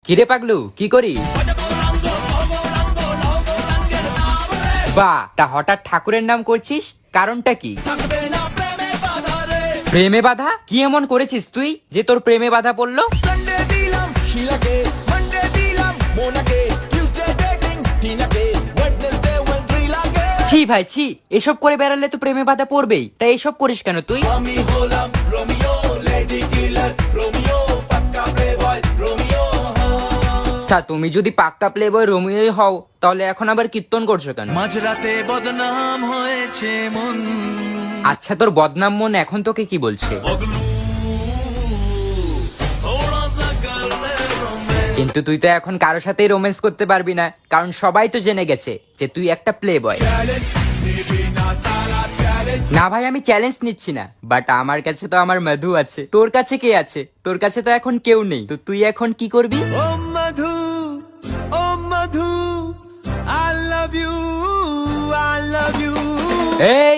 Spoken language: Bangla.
কিরে পাগলু, কি করি? বাহ, তা হঠাৎ ঠাকুরের নাম করছিস, কারণটা কি? প্রেমে বাধা? কি এমন করেছিস তুই যে তোর প্রেমে বাধা পড়লো? ছি ভাই ছি, এসব করে বেড়ালে তো প্রেমে বাধা পড়বেই, তাই এসব করিস কেন তুই? তা তুমি যদি পাক্কা প্লে বয় রোমিওই হও, তাহলে এখন আবার কীর্তন করছো কেন? মাঝরাতে বদনাম হয়েছে মন। আচ্ছা, তোর বদনাম মন এখন তোকে কি বলছে? কিন্তু তুই তো এখন কারোর সাথেই রোম্যান্স করতে পারবি না, কারণ সবাই তো জেনে গেছে যে তুই একটা প্লে বয়। না ভাই, আমি চ্যালেঞ্জ নিচ্ছি না, বাট আমার কাছে তো আমার মধু আছে। তোর কাছে কে আছে? তোর কাছে তো এখন কেউ নেই, তো তুই এখন কি করবি? ও মধু, ও মধু, I love you, I love you। এই